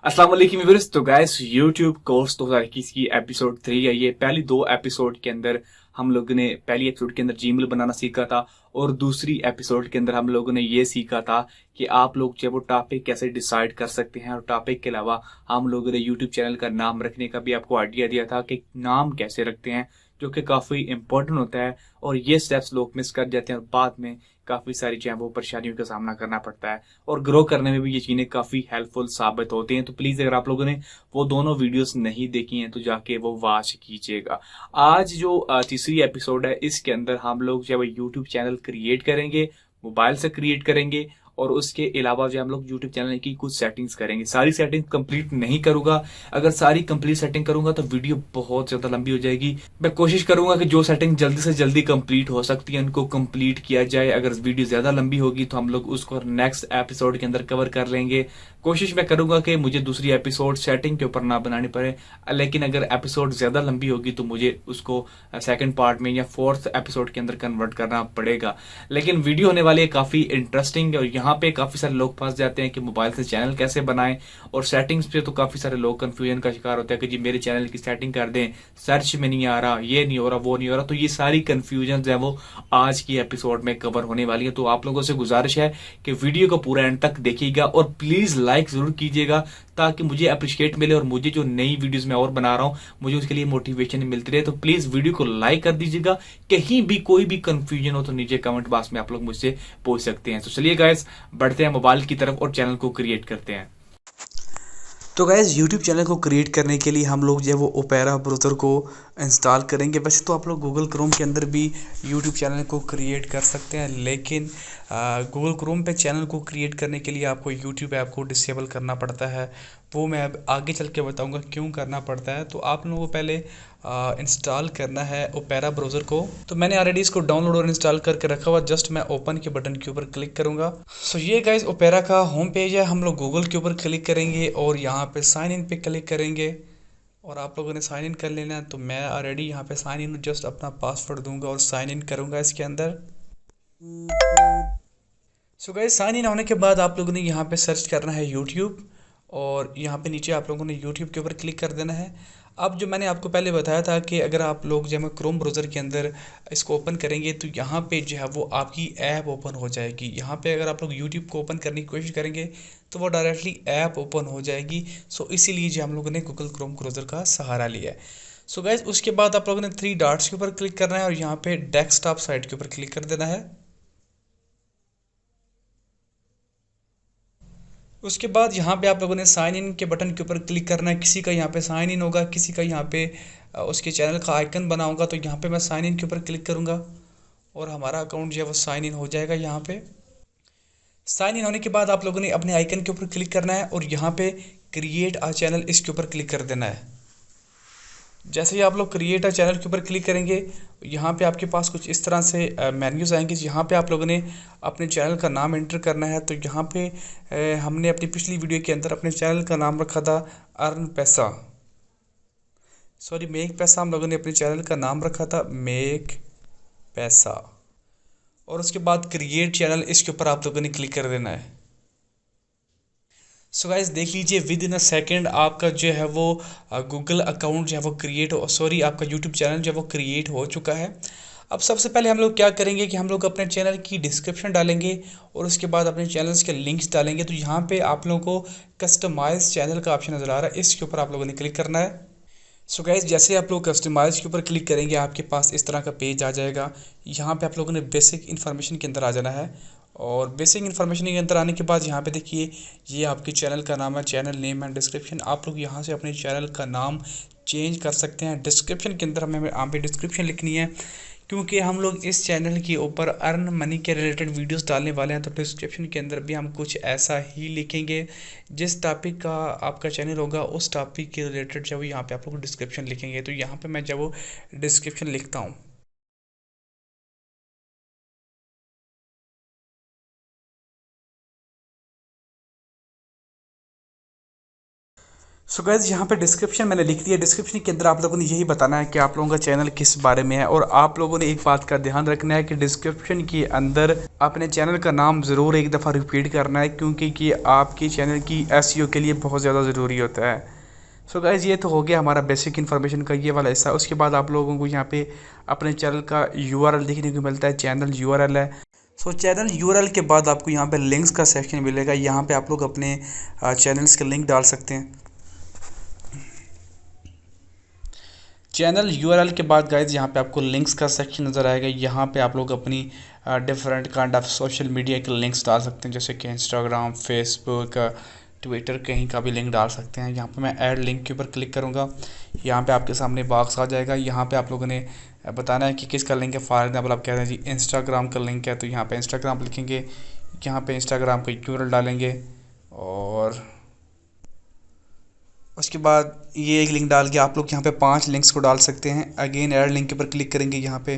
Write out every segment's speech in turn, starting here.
अस्सलाम वालेकुम व्यूअर्स। तो गाइस यूट्यूब कोर्स 2021 की एपिसोड 3 है ये। पहली दो एपिसोड के अंदर हम लोगों ने पहली एपिसोड के अंदर जीमेल बनाना सीखा था और दूसरी एपिसोड के अंदर हम लोगों ने ये सीखा था कि आप लोग जो है वो टॉपिक कैसे डिसाइड कर सकते हैं। और टॉपिक के अलावा हम लोगों ने यूट्यूब चैनल का नाम रखने का भी आपको आइडिया दिया था कि नाम कैसे रखते हैं, जो कि काफी इंपॉर्टेंट होता है। और ये स्टेप्स लोग मिस कर जाते हैं और बाद में काफी सारी जो है वो परेशानियों का सामना करना पड़ता है। और ग्रो करने में भी ये चीजें काफी हेल्पफुल साबित होती हैं। तो प्लीज अगर आप लोगों ने वो दोनों वीडियोस नहीं देखी हैं तो जाके वो वॉच कीजिएगा। आज जो तीसरी एपिसोड है इसके अंदर हम लोग जो है वो यूट्यूब चैनल क्रिएट करेंगे, मोबाइल से क्रिएट करेंगे। और उसके अलावा जो हम लोग यूट्यूब चैनल की कुछ सेटिंग्स करेंगे। सारी सेटिंग कंप्लीट नहीं करूंगा, अगर सारी कंप्लीट सेटिंग करूंगा तो वीडियो बहुत ज्यादा लंबी हो जाएगी। मैं कोशिश करूंगा कि जो सेटिंग जल्दी से जल्दी कंप्लीट हो सकती है उनको कंप्लीट किया जाए। अगर वीडियो ज्यादा लंबी होगी तो हम लोग उसको नेक्स्ट एपिसोड के अंदर कवर कर लेंगे। कोशिश मैं करूंगा कि मुझे दूसरी एपिसोड सेटिंग के ऊपर ना बनानी पड़े, लेकिन अगर एपिसोड ज्यादा लंबी होगी तो मुझे उसको सेकंड पार्ट में या फोर्थ एपिसोड के अंदर कन्वर्ट करना पड़ेगा। लेकिन वीडियो होने वाली है काफी इंटरेस्टिंग। और यहाँ पे काफी सारे लोग फंस जाते हैं कि मोबाइल से चैनल कैसे बनाएं। और सेटिंग्स पे तो काफी सारे लोग कंफ्यूजन का शिकार होते हैं कि जी मेरे चैनल की सेटिंग कर दें, सर्च में नहीं आ रहा, ये नहीं हो रहा, वो नहीं हो रहा। तो ये सारी कंफ्यूजन है वो आज की एपिसोड में कवर होने वाली है। तो आप लोगों से गुजारिश है कि वीडियो को पूरा एंड तक देखिएगा और प्लीज लाइक जरूर कीजिएगा, ताकि मुझे अप्रिशिएट मिले और मुझे जो नई वीडियोस मैं और बना रहा हूं मुझे उसके लिए मोटिवेशन मिलती रहे। तो प्लीज वीडियो को लाइक कर दीजिएगा। कहीं भी कोई भी कंफ्यूजन हो तो नीचे कमेंट बॉक्स में आप लोग मुझसे पूछ सकते हैं। तो चलिए गाइस बढ़ते हैं मोबाइल की तरफ और चैनल को क्रिएट करते हैं। तो गैज़ यूट्यूब चैनल को क्रिएट करने के लिए हम लोग जो है वो ओपेरा ब्राउज़र को इंस्टॉल करेंगे। वैसे तो आप लोग गूगल क्रोम के अंदर भी यूट्यूब चैनल को क्रिएट कर सकते हैं, लेकिन गूगल क्रोम पे चैनल को क्रिएट करने के लिए आपको यूट्यूब ऐप को डिसेबल करना पड़ता है। वो मैं अब आगे चल के बताऊंगा क्यों करना पड़ता है। तो आप लोगों को पहले इंस्टॉल करना है ओपेरा ब्राउज़र को। तो मैंने ऑलरेडी इसको डाउनलोड और इंस्टॉल करके रखा हुआ, जस्ट मैं ओपन के बटन के ऊपर क्लिक करूंगा। सो ये गाइस ओपेरा का होम पेज है। हम लोग गूगल के ऊपर क्लिक करेंगे और यहाँ पे साइन इन पे क्लिक करेंगे और आप लोगों ने साइन इन कर लेना है। तो मैं ऑलरेडी यहाँ पे साइन इन, जस्ट अपना पासवर्ड दूंगा और साइन इन करूंगा इसके अंदर। सो गाइस साइन इन होने के बाद आप लोगों ने यहाँ पे सर्च करना है यूट्यूब और यहाँ पे नीचे आप लोगों ने यूट्यूब के ऊपर क्लिक कर देना है। अब जो मैंने आपको पहले बताया था कि अगर आप लोग जो है क्रोम ब्राउज़र के अंदर इसको ओपन करेंगे तो यहाँ पे जो है वो आपकी ऐप ओपन हो जाएगी। यहाँ पे अगर आप लोग यूट्यूब को ओपन करने की कोशिश करेंगे तो वो डायरेक्टली ऐप ओपन हो जाएगी। सो इसीलिए जो हम लोगों ने गूगल क्रोम ब्राउज़र का सहारा लिया है। सो गाइज उसके बाद आप लोगों ने थ्री डॉट्स के ऊपर क्लिक करना है और यहाँ पे डेस्कटॉप साइट के ऊपर क्लिक कर देना है। उसके बाद यहाँ पे आप लोगों ने साइन इन के बटन के ऊपर क्लिक करना है। किसी का यहाँ पे साइन इन होगा, किसी का यहाँ पे उसके चैनल का आइकन बना होगा। तो यहाँ पे मैं साइन इन के ऊपर क्लिक करूँगा और हमारा अकाउंट जो है वो साइन इन हो जाएगा। यहाँ पे साइन इन होने के बाद आप लोगों ने अपने आइकन के ऊपर क्लिक करना है और यहाँ पे क्रिएट अ चैनल इसके ऊपर क्लिक कर देना है। जैसे ही आप लोग क्रिएट अ चैनल के ऊपर क्लिक करेंगे यहाँ पे आपके पास कुछ इस तरह से मेन्यूज़ आएंगे। यहाँ पे आप लोगों ने अपने चैनल का नाम एंटर करना है। तो यहाँ पे हमने अपनी पिछली वीडियो के अंदर अपने चैनल का नाम रखा था अर्न पैसा, सॉरी मेक पैसा। हम लोगों ने अपने चैनल का नाम रखा था मेक पैसा और उसके बाद क्रिएट चैनल इसके ऊपर आप लोगों ने क्लिक कर देना है। सो गाइस देख लीजिए विद इन अ सेकेंड आपका जो है वो गूगल अकाउंट जो है वो क्रिएट हो, सॉरी आपका यूट्यूब चैनल जो है वो क्रिएट हो चुका है। अब सबसे पहले हम लोग क्या करेंगे कि हम लोग अपने चैनल की डिस्क्रिप्शन डालेंगे और उसके बाद अपने चैनल्स के लिंक्स डालेंगे। तो यहाँ पे आप लोगों को कस्टमाइज चैनल का ऑप्शन नज़र आ रहा है, इसके ऊपर आप लोगों ने क्लिक करना है। सो गाइज जैसे आप लोग कस्टमाइज के ऊपर क्लिक करेंगे आपके पास इस तरह का पेज आ जाएगा। यहाँ पे आप लोगों ने बेसिक इन्फॉर्मेशन के अंदर आ जाना है और बेसिक इन्फॉर्मेशन के अंदर आने के बाद यहाँ पे देखिए ये आपके चैनल का नाम है, चैनल नेम एंड डिस्क्रिप्शन। आप लोग यहाँ से अपने चैनल का नाम चेंज कर सकते हैं। डिस्क्रिप्शन के अंदर हमें यहाँ पे डिस्क्रिप्शन लिखनी है, क्योंकि हम लोग इस चैनल के ऊपर अर्न मनी के रिलेटेड वीडियोस डालने वाले हैं। तो डिस्क्रिप्शन के अंदर भी हम कुछ ऐसा ही लिखेंगे। जिस टॉपिक का आपका चैनल होगा उस टॉपिक के रिलेटेड जब यहाँ पे आप लोग डिस्क्रिप्शन लिखेंगे। तो यहाँ पे मैं जब वो डिस्क्रिप्शन लिखता हूँ सो गाइस यहाँ पे डिस्क्रिप्शन मैंने लिख दिया। डिस्क्रिप्शन के अंदर आप लोगों ने यही बताना है कि आप लोगों का चैनल किस बारे में है, और आप लोगों ने एक बात का ध्यान रखना है कि डिस्क्रिप्शन के अंदर अपने चैनल का नाम ज़रूर एक दफ़ा रिपीट करना है, क्योंकि कि आपकी चैनल की एसईओ के लिए बहुत ज़्यादा ज़रूरी होता है। सो गाइस ये तो हो गया हमारा बेसिक इन्फॉर्मेशन का ये वाला हिस्सा। उसके बाद आप लोगों को यहाँ पे अपने चैनल का यूआरएल देखने को मिलता है, चैनल यूआरएल है। सो चैनल यूआरएल के बाद आपको यहाँ पे लिंक्स का सेक्शन मिलेगा। यहाँ पे आप लोग अपने चैनल्स के लिंक डाल सकते हैं। चैनल यूआरएल के बाद गाइज यहाँ पे आपको लिंक्स का सेक्शन नज़र आएगा। यहाँ पे आप लोग अपनी different kind of social media के लिंक्स डाल सकते हैं, जैसे कि इंस्टाग्राम, फेसबुक, ट्विटर, कहीं का भी लिंक डाल सकते हैं। यहाँ पे मैं ऐड लिंक के ऊपर क्लिक करूँगा, यहाँ पे आपके सामने बॉक्स आ जाएगा। यहाँ पे आप लोगों ने बताना है कि किसका लिंक है। फॉर एग्जाम्पल आप कह रहे हैं जी इंस्टाग्राम का लिंक है, तो यहाँ पे इंस्टाग्राम लिखेंगे, यहाँ पे इंस्टाग्राम का यूआरएल डालेंगे, और उसके बाद ये एक लिंक डाल के आप लोग यहाँ पे 5 लिंक्स को डाल सकते हैं। अगेन ऐड लिंक के ऊपर क्लिक करेंगे। यहाँ पे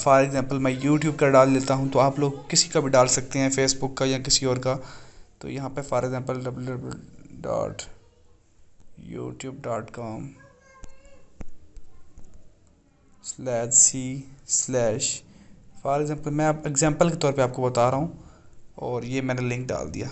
फॉर एग्जांपल मैं यूट्यूब का डाल लेता हूँ, तो आप लोग किसी का भी डाल सकते हैं, फेसबुक का या किसी और का। तो यहाँ पे for example www.youtube.com/c/ for example मैं अब एग्जांपल के तौर पे आपको बता रहा हूँ, और ये मैंने लिंक डाल दिया।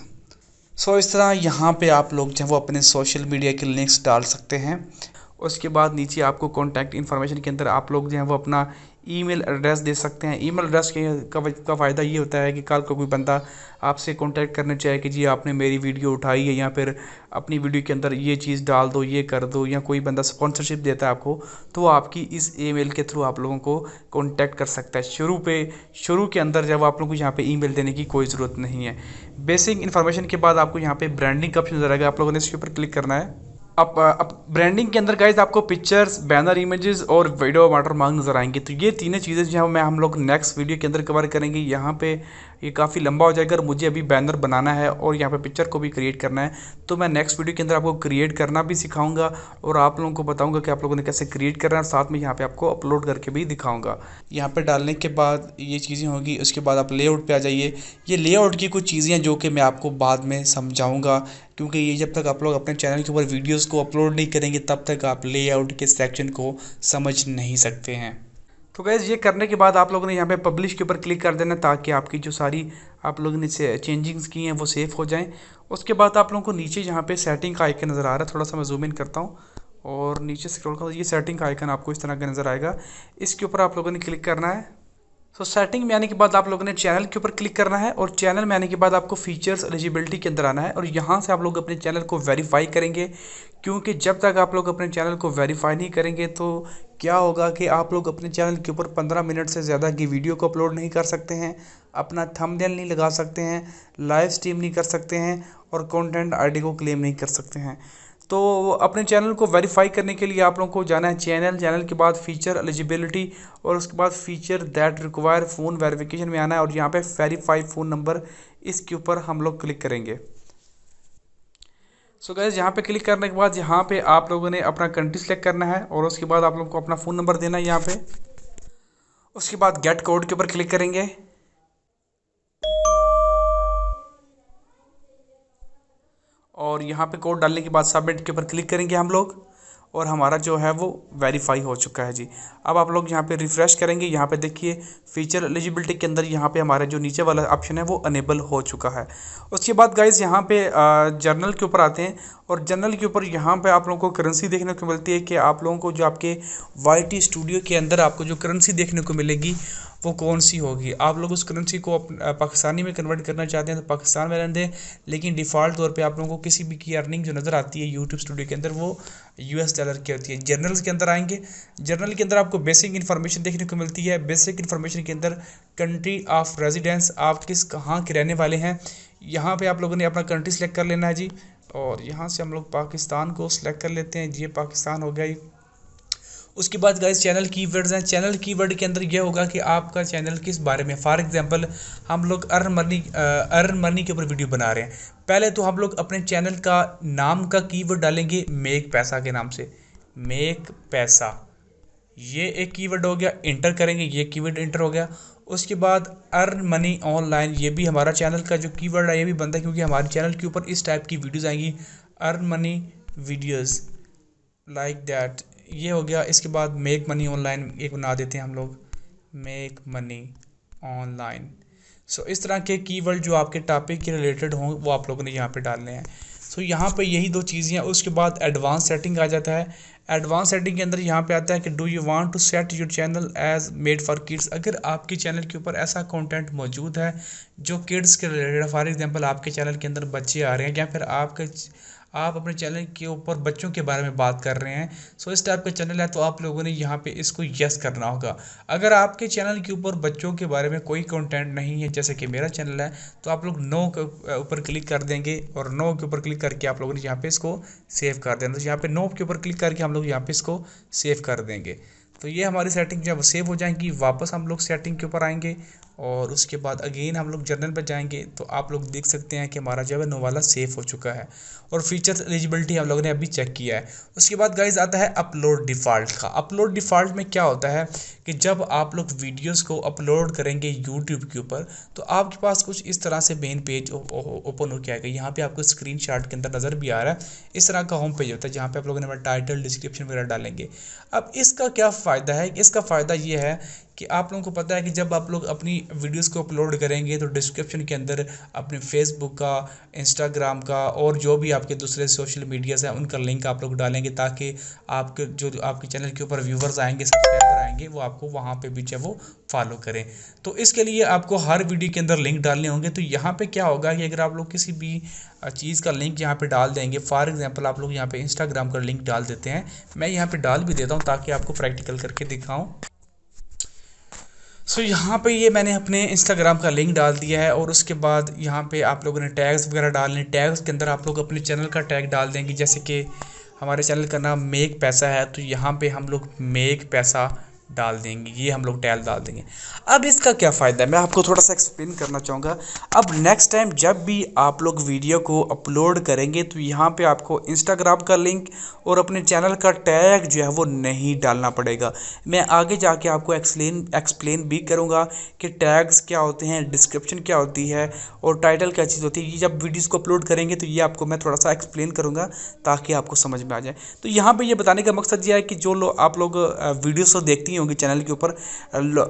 सो इस तरह यहाँ पे आप लोग जो है वो अपने सोशल मीडिया के लिंक्स डाल सकते हैं। उसके बाद नीचे आपको कॉन्टैक्ट इन्फॉर्मेशन के अंदर आप लोग जो हैं वो अपना ईमेल एड्रेस दे सकते हैं। ईमेल एड्रेस का फ़ायदा ये होता है कि कल को कोई बंदा आपसे कॉन्टैक्ट करना चाहे कि जी आपने मेरी वीडियो उठाई है, या फिर अपनी वीडियो के अंदर ये चीज़ डाल दो, ये कर दो, या कोई बंदा स्पॉन्सरशिप देता है आपको, तो आपकी इस ईमेल के थ्रू आप लोगों को कॉन्टैक्ट कर सकता है। शुरू के अंदर जब आप लोगों को यहाँ पे ईमेल देने की कोई ज़रूरत नहीं है। बेसिक इन्फॉर्मेशन के बाद आपको यहाँ पे ब्रांडिंग का ऑप्शन नजर आएगा, आप लोगों ने इसके ऊपर क्लिक करना है। अब ब्रांडिंग के अंदर गाइज आपको पिक्चर्स, बैनर इमेजेस और वीडियो वाटरमार्क नज़र आएंगे। तो ये तीनों चीज़ें जो है हम लोग नेक्स्ट वीडियो के अंदर कवर करेंगे। यहाँ पे ये काफ़ी लंबा हो जाएगा और मुझे अभी बैनर बनाना है और यहाँ पे पिक्चर को भी क्रिएट करना है, तो मैं नेक्स्ट वीडियो के अंदर आपको क्रिएट करना भी सिखाऊंगा और आप लोगों को बताऊंगा कि आप लोगों ने कैसे क्रिएट करना है, और साथ में यहाँ पे आपको अपलोड करके भी दिखाऊंगा। यहाँ पे डालने के बाद ये चीज़ें होगी। उसके बाद आप लेआउट पे आ जाइए। ये लेआउट की कुछ चीज़ें जो कि मैं आपको बाद में समझाऊंगा, क्योंकि ये जब तक आप लोग अपने चैनल के ऊपर वीडियोस को अपलोड नहीं करेंगे तब तक आप लेआउट के सेक्शन को समझ नहीं सकते हैं। तो गैस ये करने के बाद आप लोगों ने यहाँ पे पब्लिश के ऊपर क्लिक कर देना, ताकि आपकी जो सारी आप लोगों ने चेंजिंग्स की हैं वो सेफ हो जाएं। उसके बाद आप लोगों को नीचे यहाँ पे सेटिंग का आइकन नज़र आ रहा है, थोड़ा सा मैं जूम इन करता हूँ और नीचे स्क्रॉल करता हूँ, ये सेटिंग का आइकन आपको इस तरह का नज़र आएगा। इसके ऊपर आप लोगों ने क्लिक करना है। सो सेटिंग में आने के बाद आप लोगों ने चैनल के ऊपर क्लिक करना है, और चैनल में आने के बाद आपको फीचर्स एलिजिबिलिटी के अंदर आना है, और यहाँ से आप लोग अपने चैनल को वेरीफाई करेंगे, क्योंकि जब तक आप लोग अपने चैनल को वेरीफाई नहीं करेंगे तो क्या होगा कि आप लोग अपने चैनल के ऊपर 15 मिनट से ज़्यादा की वीडियो को अपलोड नहीं कर सकते हैं, अपना थंबनेल नहीं लगा सकते हैं, लाइव स्ट्रीम नहीं कर सकते हैं, और कंटेंट आईडी को क्लेम नहीं कर सकते हैं। तो अपने चैनल को वेरीफाई करने के लिए आप लोगों को जाना है चैनल के बाद फीचर एलिजिबिलिटी, और उसके बाद feature that require phone verification में आना है, और यहाँ पे वेरीफाई फ़ोन नंबर, इसके ऊपर हम लोग क्लिक करेंगे। सो गाइस यहाँ पे क्लिक करने के बाद यहाँ पे आप लोगों ने अपना कंट्री सेलेक्ट करना है, और उसके बाद आप लोगों को अपना फ़ोन नंबर देना है यहाँ पे। उसके बाद गेट कोड के ऊपर क्लिक करेंगे, और यहाँ पे कोड डालने के बाद सबमिट के ऊपर क्लिक करेंगे हम लोग, और हमारा जो है वो वेरीफाई हो चुका है जी। अब आप लोग यहाँ पे रिफ़्रेश करेंगे, यहाँ पे देखिए फीचर एलिजिबिलिटी के अंदर यहाँ पे हमारा जो नीचे वाला ऑप्शन है वो अनेबल हो चुका है। उसके बाद गाइज यहाँ पे जर्नल के ऊपर आते हैं, और जर्नल के ऊपर यहाँ पे आप लोगों को करेंसी देखने को मिलती है कि आप लोगों को जो आपके YT स्टूडियो के अंदर आपको जो करेंसी देखने को मिलेगी वो कौन सी होगी। आप लोग उस करेंसी को पाकिस्तानी में कन्वर्ट करना चाहते हैं तो पाकिस्तान में रहने दें, लेकिन डिफ़ॉल्ट तौर पे आप लोगों को किसी भी की अर्निंग जो नज़र आती है यूट्यूब स्टूडियो के अंदर वो US डॉलर की होती है। जर्नल्स के अंदर आएंगे, जर्नल के अंदर आपको बेसिक इन्फॉर्मेशन देखने को मिलती है। बेसिक इन्फॉर्मेशन के अंदर कंट्री ऑफ रेजिडेंस, आप कहाँ के रहने वाले हैं, यहाँ पर आप लोगों ने अपना कंट्री सेलेक्ट कर लेना है जी, और यहाँ से हम लोग पाकिस्तान को सिलेक्ट कर लेते हैं। ये पाकिस्तान हो गया ये। उसके बाद गाइस चैनल कीवर्ड्स हैं। चैनल कीवर्ड के अंदर यह होगा कि आपका चैनल किस बारे में। फॉर एग्जांपल हम लोग अर्न मनी के ऊपर वीडियो बना रहे हैं। पहले तो हम लोग अपने चैनल का नाम का कीवर्ड डालेंगे मेक पैसा के नाम से, मेक पैसा, ये एक कीवर्ड हो गया, इंटर करेंगे, ये कीवर्ड इंटर हो गया। उसके बाद अर्न मनी ऑनलाइन, ये भी हमारा चैनल का जो कीवर्ड है ये भी बनता है, क्योंकि हमारे चैनल के ऊपर इस टाइप की वीडियोज़ आएंगी, earn money videos like that, ये हो गया। इसके बाद मेक मनी ऑनलाइन एक बना देते हैं हम लोग, मेक मनी ऑनलाइन। सो इस तरह के कीवर्ड जो आपके टॉपिक के रिलेटेड हों वो आप लोगों ने यहाँ पे डालने हैं। सो यहाँ पे यही दो चीज़ें हैं। उसके बाद एडवांस सेटिंग आ जाता है। एडवांस सेटिंग के अंदर यहाँ पे आता है कि do you want to set your channel as made for kids. अगर आपके चैनल के ऊपर ऐसा कंटेंट मौजूद है जो किड्स के रिलेटेड, फॉर एग्जांपल आपके चैनल के अंदर बच्चे आ रहे हैं या फिर आप अपने चैनल के ऊपर बच्चों के बारे में बात कर रहे हैं, सो इस टाइप का चैनल है तो आप लोगों ने यहाँ पे इसको यस करना होगा। अगर आपके चैनल के ऊपर बच्चों के बारे में कोई कंटेंट नहीं है, जैसे कि मेरा चैनल है, तो आप लोग नो के ऊपर क्लिक कर देंगे और नो के ऊपर क्लिक करके आप लोगों ने यहाँ पे इसको सेव कर देना। तो यहाँ पे नो के ऊपर क्लिक करके हम लोग यहाँ पे इसको सेव कर देंगे। तो ये हमारी सेटिंग जब सेव हो जाएंगी, वापस हम लोग सेटिंग के ऊपर आएंगे और उसके बाद अगेन हम लोग जर्नल पर जाएंगे तो आप लोग देख सकते हैं कि हमारा जो है नो वाला सेव हो चुका है और फीचर एलिजिबिलिटी हम लोगों ने अभी चेक किया है। उसके बाद गाइज आता है अपलोड डिफ़ॉल्ट का। अपलोड डिफ़ॉल्ट में क्या होता है कि जब आप लोग वीडियोस को अपलोड करेंगे यूट्यूब के ऊपर तो आपके पास कुछ इस तरह से मेन पेज ओपन हो के आएगा। यहाँ पे आपको स्क्रीनशॉट के अंदर नज़र भी आ रहा है, इस तरह का होम पेज होता है जहाँ पे आप लोगों ने अपना टाइटल डिस्क्रिप्शन वगैरह डालेंगे। अब इसका क्या फ़ायदा है? इसका फ़ायदा ये है कि आप लोगों को पता है कि जब आप लोग अपनी वीडियोस को अपलोड करेंगे तो डिस्क्रिप्शन के अंदर अपने फेसबुक का, इंस्टाग्राम का और जो भी आपके दूसरे सोशल मीडियाज़ हैं उनका लिंक आप लोग डालेंगे ताकि आपके जो आपके चैनल के ऊपर व्यूवर्स आएंगे, सब्सक्राइबर आएंगे, वो आपको वहाँ पे भी जो वो फॉलो करें। तो इसके लिए आपको हर वीडियो के अंदर लिंक डालने होंगे। तो यहाँ पे क्या होगा कि अगर आप लोग किसी भी चीज़ का लिंक यहाँ पे डाल देंगे, फॉर एग्जांपल आप लोग यहाँ पे इंस्टाग्राम का लिंक डाल देते हैं, मैं यहाँ पे डाल भी देता हूँ ताकि आपको प्रैक्टिकल करके दिखाऊँ। सो यहाँ पे ये मैंने अपने इंस्टाग्राम का लिंक डाल दिया है और उसके बाद यहाँ पे आप लोगों ने टैग्स वगैरह डालने। टैग्स के अंदर आप लोग अपने चैनल का टैग डाल देंगे, जैसे कि हमारे चैनल का नाम मेक पैसा है तो यहाँ पे हम लोग मेक पैसा डाल देंगे, ये हम लोग टैग डाल देंगे। अब इसका क्या फ़ायदा है मैं आपको थोड़ा सा एक्सप्लेन करना चाहूँगा। अब नेक्स्ट टाइम जब भी आप लोग वीडियो को अपलोड करेंगे तो यहाँ पे आपको इंस्टाग्राम का लिंक और अपने चैनल का टैग जो है वो नहीं डालना पड़ेगा। मैं आगे जाके आपको एक्सप्लेन भी करूँगा कि टैग्स क्या होते हैं, डिस्क्रिप्शन क्या होती है और टाइटल क्या चीज़ होती है। ये जब वीडियोज़ को अपलोड करेंगे तो ये आपको मैं थोड़ा सा एक्सप्लेन करूँगा ताकि आपको समझ में आ जाए। तो यहाँ पर ये बताने का मकसद ये है कि जो आप लोग वीडियोज़ को देखती होंगी चैनल के ऊपर,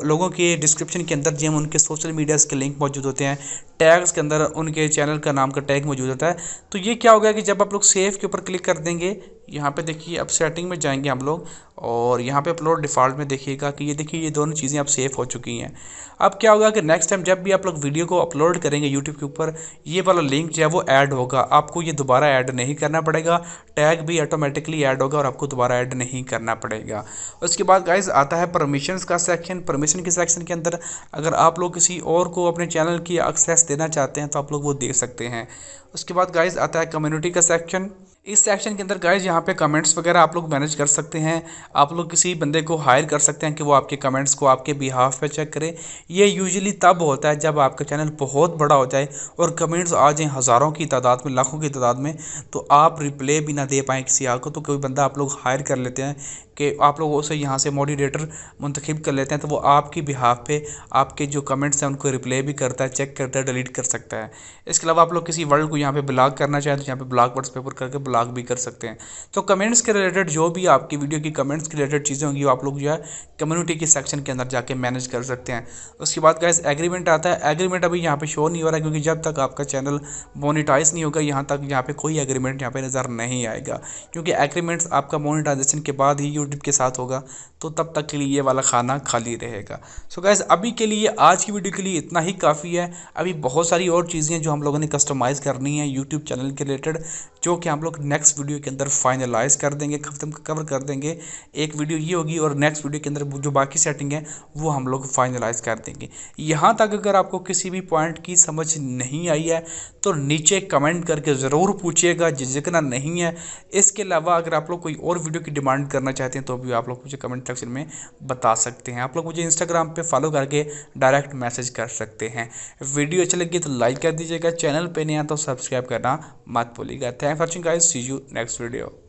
लोगों के डिस्क्रिप्शन के अंदर जो उनके सोशल मीडियाज़ के लिंक मौजूद होते हैं, टैग्स के अंदर उनके चैनल का नाम का टैग मौजूद होता है। तो ये क्या होगा कि जब आप लोग सेव के ऊपर क्लिक कर देंगे, यहाँ पे देखिए अब सेटिंग में जाएंगे हम लोग और यहाँ पे अपलोड डिफ़ॉल्ट में देखिएगा कि ये देखिए ये दोनों चीज़ें अब सेव हो चुकी हैं। अब क्या होगा कि नेक्स्ट टाइम जब भी आप लोग वीडियो को अपलोड करेंगे यूट्यूब के ऊपर, ये वाला लिंक जो है वो ऐड होगा, आपको ये दोबारा ऐड नहीं करना पड़ेगा, टैग भी ऑटोमेटिकली ऐड होगा और आपको दोबारा ऐड नहीं करना पड़ेगा। उसके बाद गाइज आता है परमिशंस का सेक्शन। परमिशन के सेक्शन के अंदर अगर आप लोग किसी और को अपने चैनल की एक्सेस देना चाहते हैं तो आप लोग वो दे सकते हैं। उसके बाद गाइज आता है कम्युनिटी का सेक्शन। इस सेक्शन के अंदर गाइज यहाँ पे कमेंट्स वगैरह आप लोग मैनेज कर सकते हैं। आप लोग किसी बंदे को हायर कर सकते हैं कि वो आपके कमेंट्स को आपके बिहाफ पे चेक करे। ये यूजुअली तब होता है जब आपका चैनल बहुत बड़ा हो जाए और कमेंट्स आ जाएँ हज़ारों की तादाद में, लाखों की तादाद में, तो आप रिप्लाई भी ना दे पाएँ किसी को, तो कोई बंदा आप लोग हायर कर लेते हैं कि आप लोगों से यहाँ से मॉडरेटर मुंतखब कर लेते हैं, तो वो आपकी बिहाफ पे आपके जो कमेंट्स हैं उनको रिप्लाई भी करता है, चेक करता है, डिलीट कर सकता है। इसके अलावा आप लोग किसी वर्ड को यहाँ पे ब्लॉक करना चाहें तो यहाँ पे ब्लॉक वर्ड्स पेपर करके ब्लॉक भी कर सकते हैं। तो कमेंट्स के रिलेटेड जो भी आपकी वीडियो की कमेंट्स के रिलेटेड चीज़ें होंगी वो आप लोग जो है कम्युनिटी के सेक्शन के अंदर जाके मैनेज कर सकते हैं। उसके बाद गाइस एग्रीमेंट आता है। एग्रीमेंट अभी यहाँ पे शो नहीं हो रहा है क्योंकि जब तक आपका चैनल मोनेटाइज नहीं होगा यहाँ तक यहाँ पे कोई एग्रीमेंट यहाँ पे नज़र नहीं आएगा, क्योंकि एग्रीमेंट्स आपका मोनेटाइजेशन के बाद ही यूट्यूब के साथ होगा, तो तब तक के लिए ये वाला खाना खाली रहेगा। सो गाइस अभी के लिए आज की वीडियो के लिए इतना ही काफ़ी है। अभी बहुत सारी और चीज़ें जो हम लोगों ने कस्टमाइज़ करनी है यूट्यूब चैनल के रिलेटेड, जो कि हम लोग नेक्स्ट वीडियो के अंदर फाइनलाइज कर देंगे, खत्म कवर कर देंगे। एक वीडियो ये होगी और नेक्स्ट वीडियो के अंदर जो बाकी सेटिंग है वो हम लोग फाइनलाइज कर देंगे। यहाँ तक अगर आपको किसी भी पॉइंट की समझ नहीं आई है तो नीचे कमेंट करके ज़रूर पूछिएगा, झिझकना नहीं है। इसके अलावा अगर आप लोग कोई और वीडियो की डिमांड करना चाहते हैं तो भी आप लोग मुझे कमेंट सेक्शन में बता सकते हैं। आप लोग मुझे इंस्टाग्राम पे फॉलो करके डायरेक्ट मैसेज कर सकते हैं। वीडियो अच्छी लगी तो लाइक कर दीजिएगा, चैनल पे नहीं आया तो सब्सक्राइब करना मत भूलिएगा। Thanks for watching guys, see you next video.